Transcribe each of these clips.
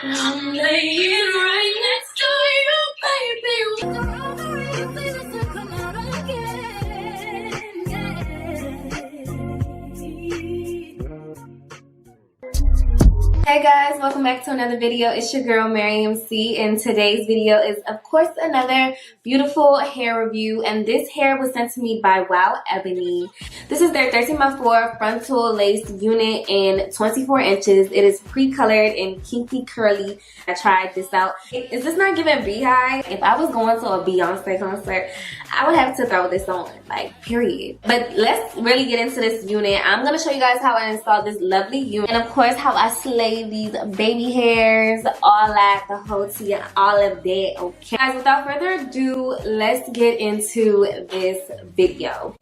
I'm laying right next to you, baby. Hey guys, welcome back to another video. It's your girl Miriam C, and today's video is of course another beautiful hair review, and this hair was sent to me by WoWEbony. This is their 13x4 frontal lace unit in 24 inches. It is pre-colored and kinky curly. I tried this out. Is this not giving beehive? If I was going to a Beyonce concert, I would have to throw this on, like, period. But let's really get into this unit. I'm gonna show you guys how I installed this lovely unit, and of course how I slay these baby hairs, all that, the whole tea, and all of that. Okay guys, without further ado, let's get into this video.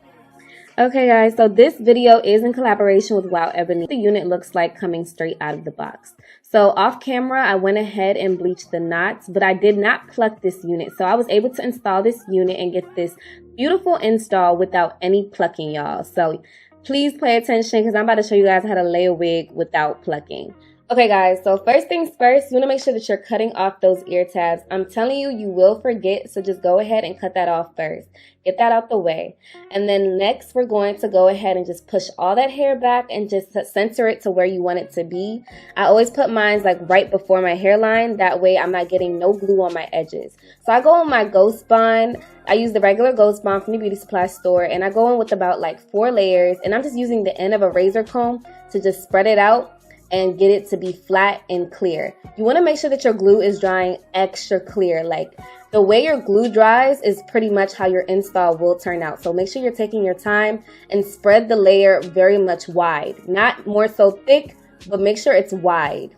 Okay guys, so this video is in collaboration with WoWEbony. The unit looks like coming straight out of the box. So off camera, I went ahead and bleached the knots, but I did not pluck this unit. So I was able to install this unit and get this beautiful install without any plucking, y'all. So please pay attention because I'm about to show you guys how to lay a wig without plucking. Okay guys, so first things first, you want to make sure that you're cutting off those ear tabs. I'm telling you, you will forget, so just go ahead and cut that off first. Get that out the way. And then next, we're going to go ahead and just push all that hair back and just center it to where you want it to be. I always put mine like right before my hairline. That way I'm not getting no glue on my edges. So I go in my Ghost Bond. I use the regular Ghost Bond from the beauty supply store, and I go in with about like 4 layers, and I'm just using the end of a razor comb to just spread it out and get it to be flat and clear. You want to make sure that your glue is drying extra clear. Like the way your glue dries is pretty much how your install will turn out. So make sure you're taking your time and spread the layer very much wide. Not more so thick, but make sure it's wide.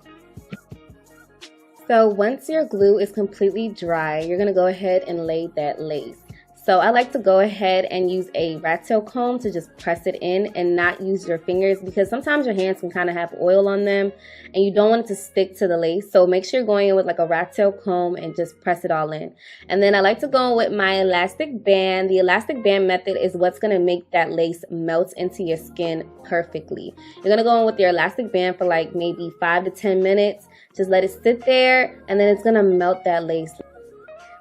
So once your glue is completely dry, you're going to go ahead and lay that lace. So I like to go ahead and use a rat tail comb to just press it in and not use your fingers, because sometimes your hands can kind of have oil on them and you don't want it to stick to the lace. So make sure you're going in with like a rat tail comb and just press it all in. And then I like to go in with my elastic band. The elastic band method is what's going to make that lace melt into your skin perfectly. You're going to go in with your elastic band for like maybe 5 to 10 minutes. Just let it sit there, and then it's going to melt that lace.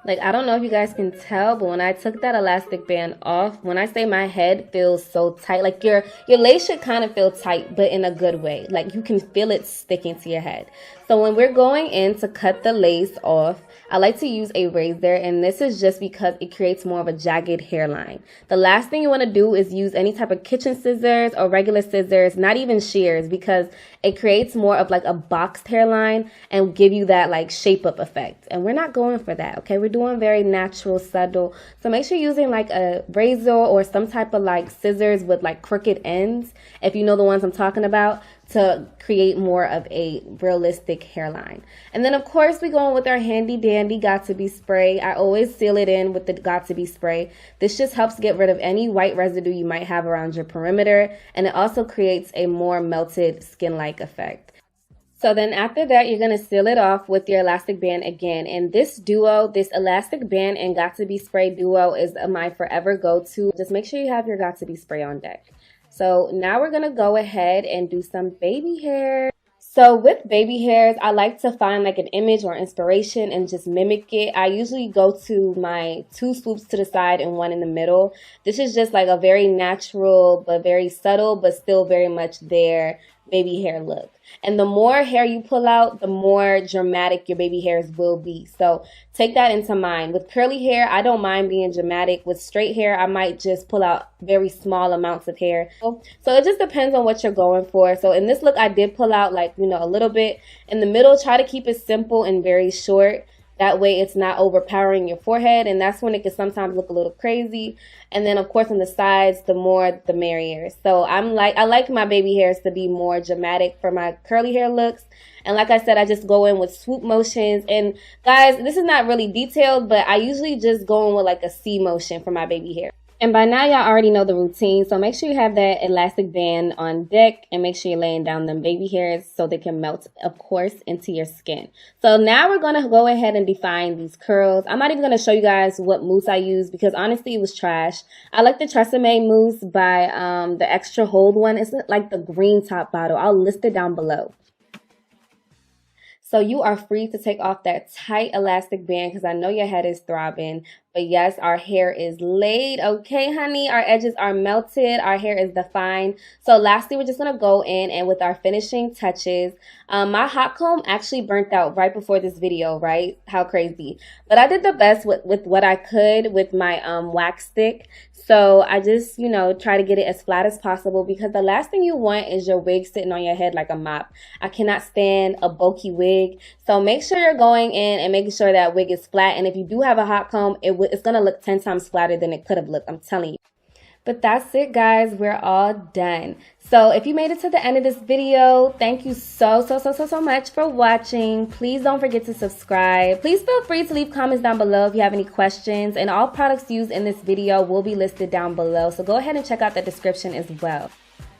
Like, I don't know if you guys can tell, but when I took that elastic band off, when I say my head feels so tight, like your lace should kind of feel tight, but in a good way. Like you can feel it sticking to your head. So when we're going in to cut the lace off, I like to use a razor, and this is just because it creates more of a jagged hairline. The last thing you want to do is use any type of kitchen scissors or regular scissors, not even shears, because it creates more of like a boxed hairline and give you that like shape up effect. And we're not going for that, okay? We're doing very natural, subtle. So make sure you're using like a razor or some type of like scissors with like crooked ends, if you know the ones I'm talking about, to create more of a realistic hairline. And then of course we go in with our handy dandy Got2b spray. I always seal it in with the Got2b spray. This just helps get rid of any white residue you might have around your perimeter, and it also creates a more melted skin-like effect. So then after that, you're going to seal it off with your elastic band again. And this duo, this elastic band and Got2b spray duo, is my forever go-to. Just make sure you have your Got2b spray on deck. So now we're going to go ahead and do some baby hair. So with baby hairs, I like to find like an image or inspiration and just mimic it. I usually go to my 2 swoops to the side and 1 in the middle. This is just like a very natural but very subtle but still very much there baby hair look. And the more hair you pull out, the more dramatic your baby hairs will be. So take that into mind. With curly hair, I don't mind being dramatic. With straight hair, I might just pull out very small amounts of hair. So it just depends on what you're going for. So in this look, I did pull out like, you know, a little bit. In the middle, try to keep it simple and very short. That way it's not overpowering your forehead, and that's when it can sometimes look a little crazy. And then of course on the sides, the more the merrier. So I like my baby hairs to be more dramatic for my curly hair looks. And like I said, I just go in with swoop motions. And guys, this is not really detailed, but I usually just go in with like a C motion for my baby hair. And by now, y'all already know the routine, so make sure you have that elastic band on deck and make sure you're laying down them baby hairs so they can melt, of course, into your skin. So now we're going to go ahead and define these curls. I'm not even going to show you guys what mousse I use because honestly, it was trash. I like the Tresemme mousse by the Extra Hold one. It's like the green top bottle. I'll list it down below. So you are free to take off that tight elastic band because I know your head is throbbing. But yes, our hair is laid, okay, honey? Our edges are melted. Our hair is defined. So lastly, we're just going to go in and with our finishing touches. My hot comb actually burnt out right before this video, right? How crazy. But I did the best with what I could with my wax stick. So I just, you know, try to get it as flat as possible because the last thing you want is your wig sitting on your head like a mop. I cannot stand a bulky wig. So make sure you're going in and making sure that wig is flat. And if you do have a hot comb, it's going to look 10 times flatter than it could have looked. I'm telling you. But that's it, guys. We're all done. So if you made it to the end of this video, thank you so much for watching. Please don't forget to subscribe. Please feel free to leave comments down below if you have any questions. And all products used in this video will be listed down below. So go ahead and check out the description as well.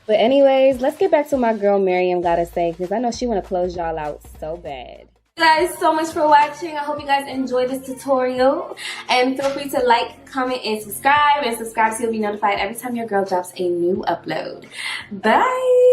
But anyways, let's get back to my girl Miriam gotta say, because I know she want to close y'all out so bad. Thank you guys so much for watching. I hope you guys enjoyed this tutorial, and feel free to like, comment, and subscribe so you'll be notified every time your girl drops a new upload. Bye.